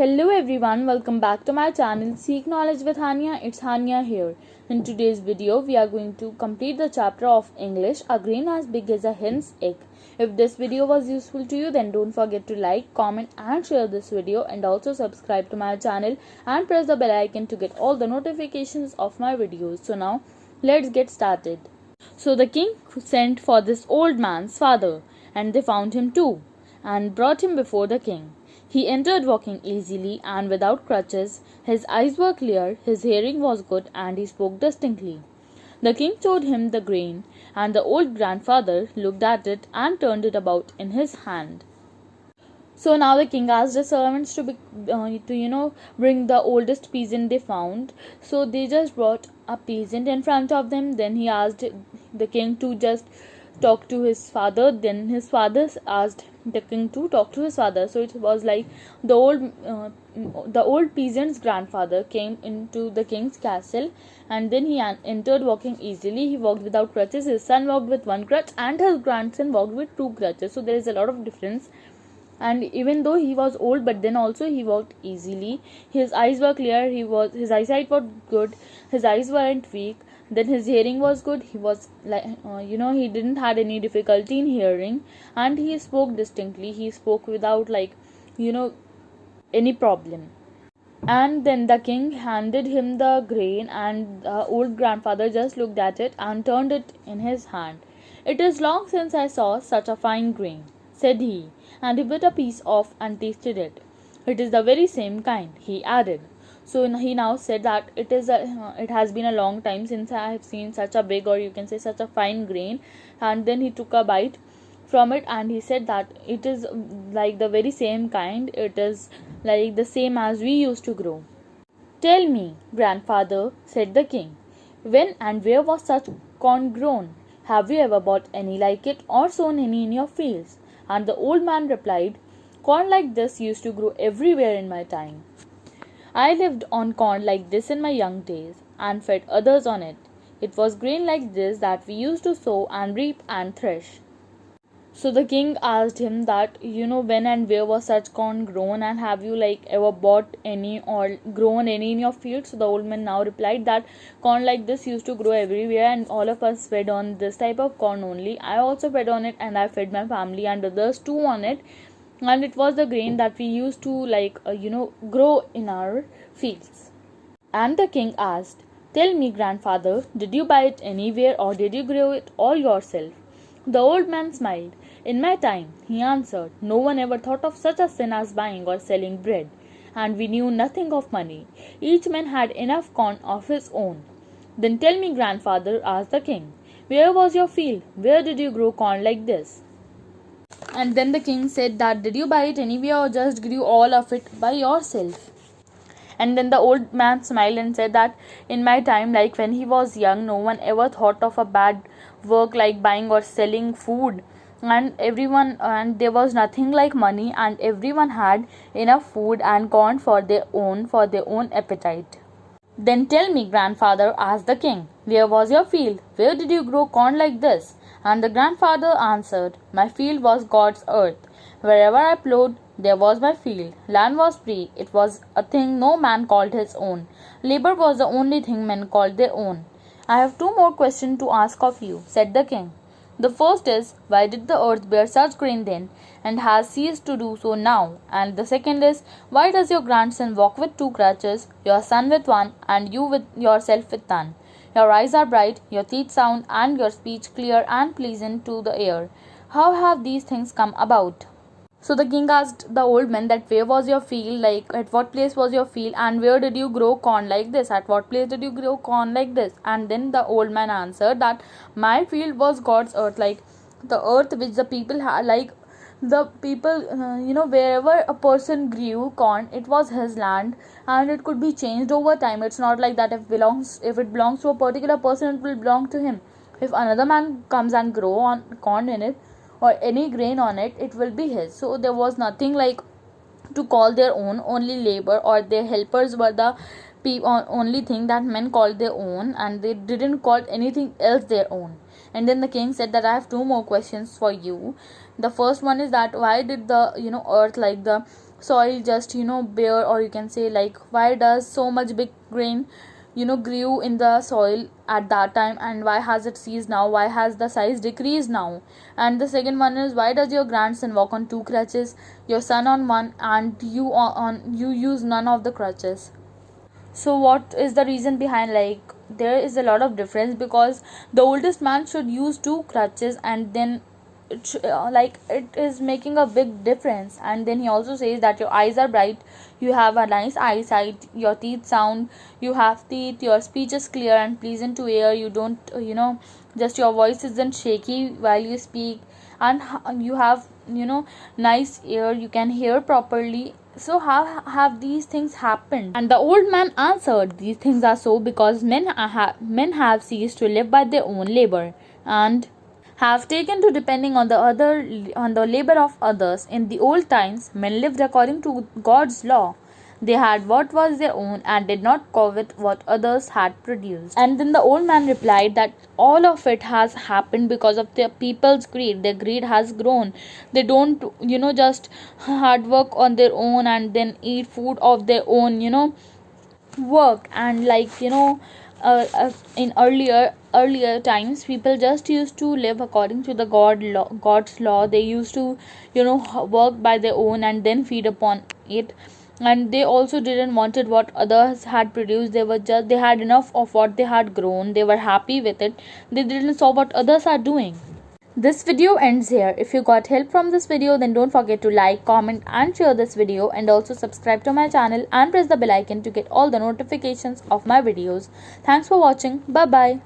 Hello everyone, welcome back to my channel Seek Knowledge with Hania. It's Hania here. In today's video, we are going to complete the chapter of English, A Grain as Big as a Hen's Egg. If this video was useful to you, then don't forget to like, comment and share this video, and also subscribe to my channel and press the bell icon to get all the notifications of my videos. So now, let's get started. So the king sent for this old man's father, and they found him too, and brought him before the king. He entered walking easily and without crutches. His eyes were clear, his hearing was good, and he spoke distinctly. The king showed him the grain, and the old grandfather looked at it and turned it about in his hand. So now the king asked the servants to bring the oldest peasant they found. So they just brought a peasant in front of them. Then he asked the king to just talk to his father. Then his father asked the king to talk to his father. So it was like the old peasant's grandfather came into the king's castle, and then he entered walking easily. He walked without crutches. His son walked with one crutch, and his grandson walked with two crutches. So there is a lot of difference. And even though he was old, but then also he walked easily. His eyes were clear. His eyesight was good. His eyes weren't weak. Then his hearing was good. He was he didn't had any difficulty in hearing, and he spoke distinctly. He spoke without any problem. And then the king handed him the grain, and the old grandfather just looked at it and turned it in his hand. "It is long since I saw such a fine grain," said he, and he bit a piece off and tasted it. "It is the very same kind," he added. So he now said that it has been a long time since I have seen such a big, or you can say such a fine grain. And then he took a bite from it, and he said that it is like the very same kind. It is like the same as we used to grow. "Tell me, grandfather," said the king, "when and where was such corn grown? Have you ever bought any like it, or sown any in your fields?" And the old man replied, "Corn like this used to grow everywhere in my time. I lived on corn like this in my young days, and fed others on it. It was grain like this that we used to sow and reap and thresh." So the king asked him that, when and where was such corn grown, and have you ever bought any or grown any in your field? So the old man now replied that corn like this used to grow everywhere, and all of us fed on this type of corn only. I also fed on it, and I fed my family and others too on it. And it was the grain that we used to grow in our fields. And the king asked, "Tell me, grandfather, did you buy it anywhere, or did you grow it all yourself?" The old man smiled. "In my time," he answered, "no one ever thought of such a sin as buying or selling bread, and we knew nothing of money. Each man had enough corn of his own." "Then tell me, grandfather," asked the king, "where was your field? Where did you grow corn like this?" And then the king said that, "Did you buy it anywhere, or just grew all of it by yourself?" And then the old man smiled and said that in my time, like when he was young, no one ever thought of a bad work like buying or selling food. And there was nothing like money, and everyone had enough food and corn for their own appetite. "Then tell me, grandfather," asked the king, "where was your field? Where did you grow corn like this?" And the grandfather answered, "My field was God's earth. Wherever I plowed, there was my field. Land was free. It was a thing no man called his own. Labor was the only thing men called their own." "I have two more questions to ask of you," said the king. "The first is, why did the earth bear such grain then, and has ceased to do so now? And the second is, why does your grandson walk with two crutches, your son with one, and you with yourself with none? Your eyes are bright, your teeth sound, and your speech clear and pleasant to the ear. How have these things come about?" So the king asked the old man that where was your field, at what place was your field, and where did you grow corn like this, at what place did you grow corn like this? And then the old man answered that my field was God's earth, like the earth which the people had, the people, wherever a person grew corn, it was his land, and it could be changed over time. It's not like that if it belongs to a particular person, it will belong to him. If another man comes and grow on corn in it, or any grain on it, it will be his. So there was nothing like to call their own. Only labor or their helpers were the only thing that men called their own, and they didn't call anything else their own. And then the king said that I have two more questions for you. The first one is that why did the earth soil just bare, or you can say like why does so much big grain grew in the soil at that time, and why has it ceased now, why has the size decreased now. And the second one is, why does your grandson walk on two crutches, your son on one, and you use none of the crutches. So what is the reason behind, like there is a lot of difference, because the oldest man should use two crutches, and then like it is making a big difference. And then he also says that your eyes are bright, you have a nice eyesight, your teeth sound, you have teeth, your speech is clear and pleasant to hear, you don't just your voice isn't shaky while you speak, and you have nice ear, you can hear properly. So how have these things happened? And the old man answered, these things are so because men have ceased to live by their own labor, and have taken to depending on the labor of others. In the old times, men lived according to God's law. They had what was their own and did not covet what others had produced. And then the old man replied that all of it has happened because of the people's greed. Their greed has grown. They don't, just hard work on their own and then eat food of their own, work. And like in earlier times, people just used to live according to the God's law. They used to work by their own and then feed upon it, and they also didn't wanted what others had produced. They had enough of what they had grown, they were happy with it, they didn't saw what others are doing. This video ends here. If you got help from this video, then don't forget to like, comment and share this video, and also subscribe to my channel and press the bell icon to get all the notifications of my videos. Thanks for watching. Bye bye.